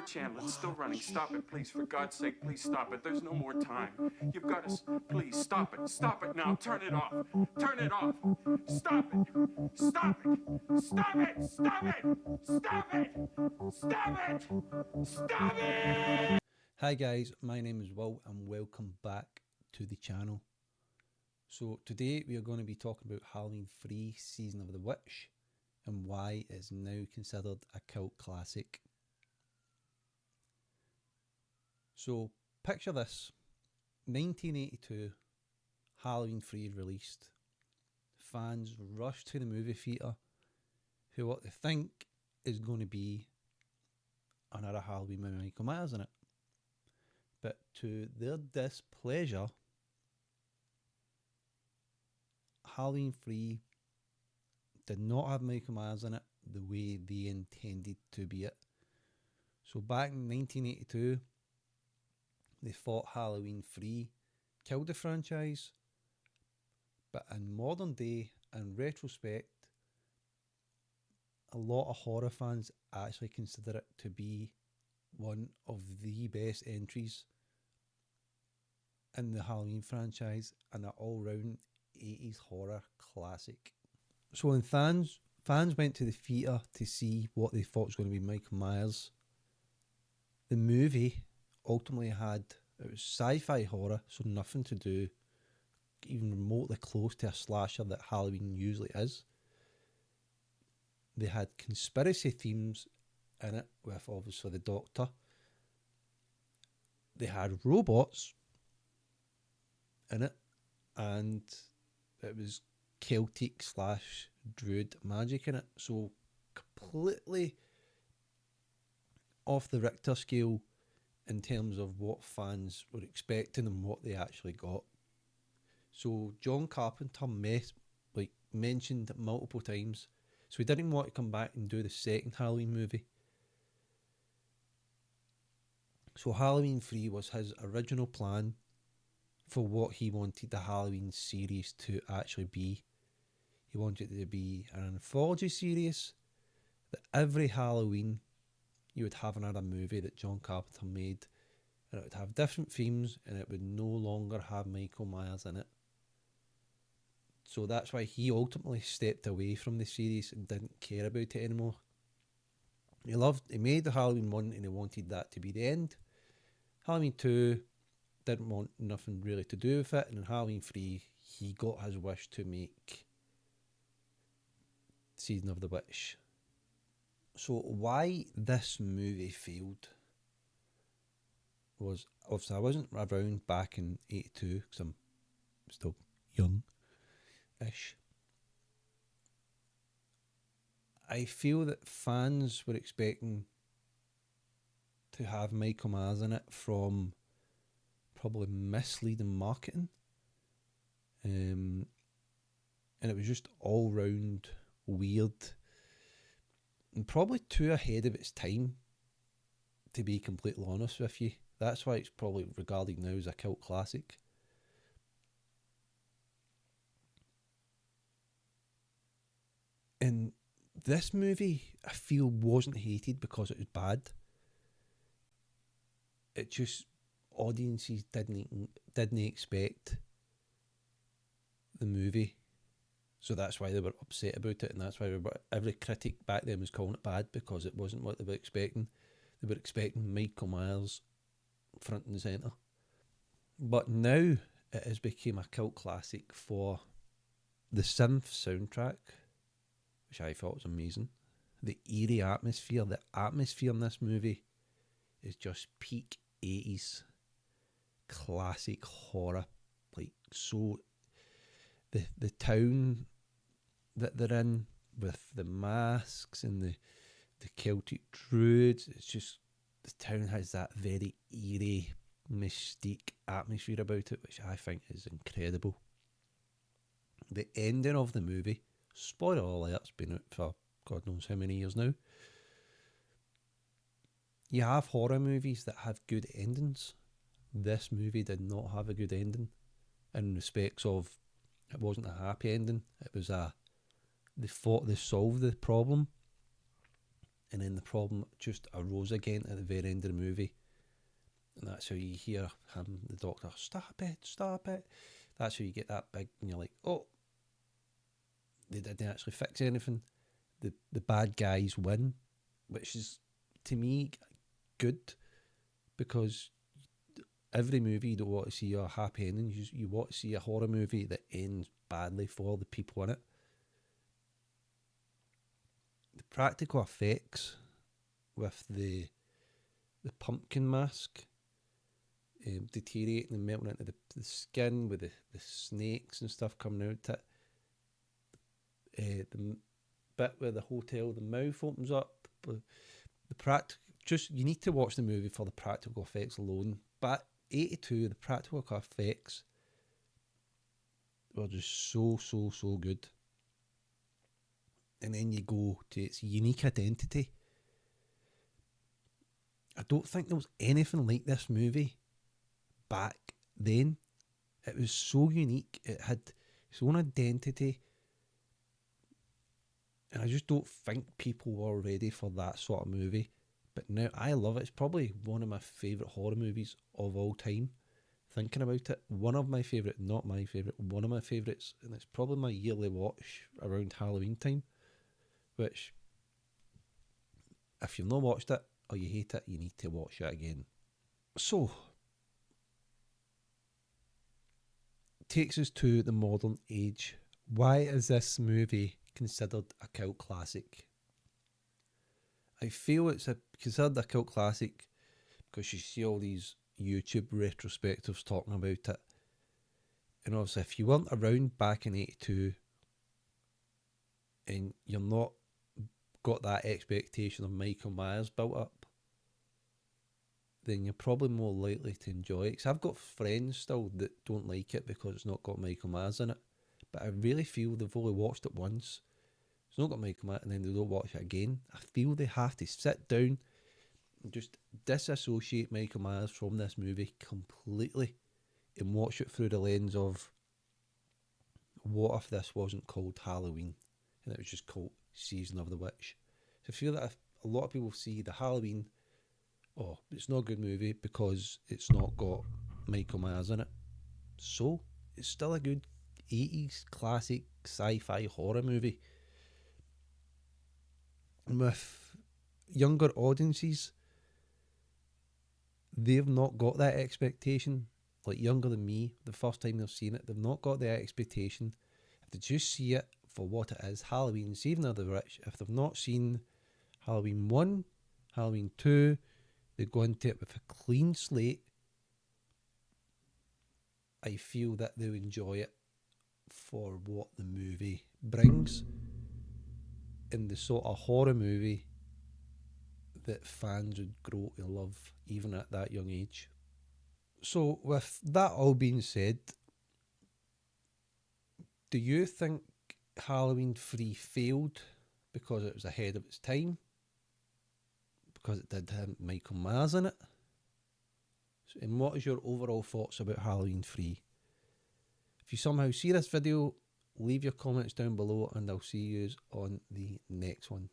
Chandler, it's still running. Stop it, please. For God's sake, please stop it. There's no more time. You've got to, please, stop it. Stop it now. Turn it off. Turn it off. Stop it. Stop it. Stop it. Stop it. Stop it. Stop it. Stop it. Hi guys, my name is Will and welcome back to the channel. So today we are going to be talking about Halloween 3 Season of the Witch and why it is now considered a cult classic. So picture this, 1982, Halloween 3 is released. Fans rush to the movie theatre who what they think is going to be another Halloween with Michael Myers in it. But to their displeasure, Halloween 3 did not have Michael Myers in it the way they intended to be it. So back in 1982, they thought Halloween 3 killed the franchise. But in modern day, in retrospect, a lot of horror fans actually consider it to be one of the best entries in the Halloween franchise and an all-round 80s horror classic. So when fans went to the theatre to see what they thought was going to be Michael Myers, the movie ultimately it was sci-fi horror, so nothing to do even remotely close to a slasher that Halloween usually is. They had conspiracy themes in it with obviously the Doctor. They had robots in it, and it was Celtic / Druid magic in it, so completely off the Richter scale in terms of what fans were expecting and what they actually got. So John Carpenter mentioned multiple times, so he didn't want to come back and do the second Halloween movie. So Halloween 3 was his original plan for what he wanted the Halloween series to actually be. He wanted it to be an anthology series that every Halloween you would have another movie that John Carpenter made, and it would have different themes and it would no longer have Michael Myers in it. So that's why he ultimately stepped away from the series and didn't care about it anymore. He made the Halloween 1 and he wanted that to be the end. Halloween 2 didn't want nothing really to do with it, and in Halloween 3 he got his wish to make Season of the Witch. So why this movie failed was, obviously I wasn't around back in 82 because I'm still young-ish. I feel that fans were expecting to have Michael Myers in it from probably misleading marketing, and it was just all round weird and probably too ahead of its time, to be completely honest with you. That's why it's probably regarded now as a cult classic. And this movie, I feel, wasn't hated because it was bad. It just, audiences didn't expect the movie, so that's why they were upset about it, and that's why every critic back then was calling it bad, because it wasn't what they were expecting. They were expecting Michael Myers front and centre. But now it has become a cult classic for the synth soundtrack, which I thought was amazing. The eerie atmosphere, in this movie is just peak 80s classic horror. So the town that they're in with the masks and the Celtic druids, it's just, the town has that very eerie, mystique atmosphere about it, which I think is incredible. The ending of the movie, spoiler alert, it's been out for God knows how many years now. You have horror movies that have good endings. This movie did not have a good ending, in respects of, it wasn't a happy ending. It was they solved the problem, And then the problem just arose again at the very end of the movie. And that's how you hear him, the doctor, stop it, stop it. That's how you get that big, and you're like, oh, they didn't actually fix anything. The bad guys win, which is, to me, good, because every movie you don't want to see a happy ending. You want to see a horror movie that ends badly for the people in it. The practical effects with the pumpkin mask deteriorating and melting into the skin, with the snakes and stuff coming out it. The bit where the hotel, the mouth opens up. You need to watch the movie for the practical effects alone. But 82, the practical effects were just so good. And then you go to its unique identity. I don't think there was anything like this movie back then. It was so unique. It had its own identity. And I just don't think people were ready for that sort of movie. But now I love it. It's probably one of my favourite horror movies of all time. Thinking about it, one of my favourite, not my favourite, one of my favourites, and it's probably my yearly watch around Halloween time. Which, if you've not watched it or you hate it, you need to watch it again. So, takes us to the modern age. Why is this movie considered a cult classic? I feel it's considered a cult classic because you see all these YouTube retrospectives talking about it. And obviously, if you weren't around back in 82 and you're not got that expectation of Michael Myers built up, then you're probably more likely to enjoy it. Because I've got friends still that don't like it because it's not got Michael Myers in it. But I really feel they've only watched it once. It's not got Michael Myers, and then they don't watch it again. I feel they have to sit down and just disassociate Michael Myers from this movie completely and watch it through the lens of, what if this wasn't called Halloween and it was just called Season of the Witch? So I feel that if a lot of people see the Halloween, oh, it's not a good movie because it's not got Michael Myers in it. So it's still a good 80s classic sci-fi horror movie. And with younger audiences, they've not got that expectation. Like younger than me, the first time they've seen it, they've not got the expectation. If they just see it for what it is, Halloween, Season of the Witch, if they've not seen Halloween 1, Halloween 2, they go into it with a clean slate. I feel that they'll enjoy it for what the movie brings, in the sort of horror movie that fans would grow to love even at that young age. So with that all being said, do you think Halloween 3 failed because it was ahead of its time? Because it did have Michael Myers in it? And what is your overall thoughts about Halloween 3? If you somehow see this video, leave your comments down below and I'll see you on the next one.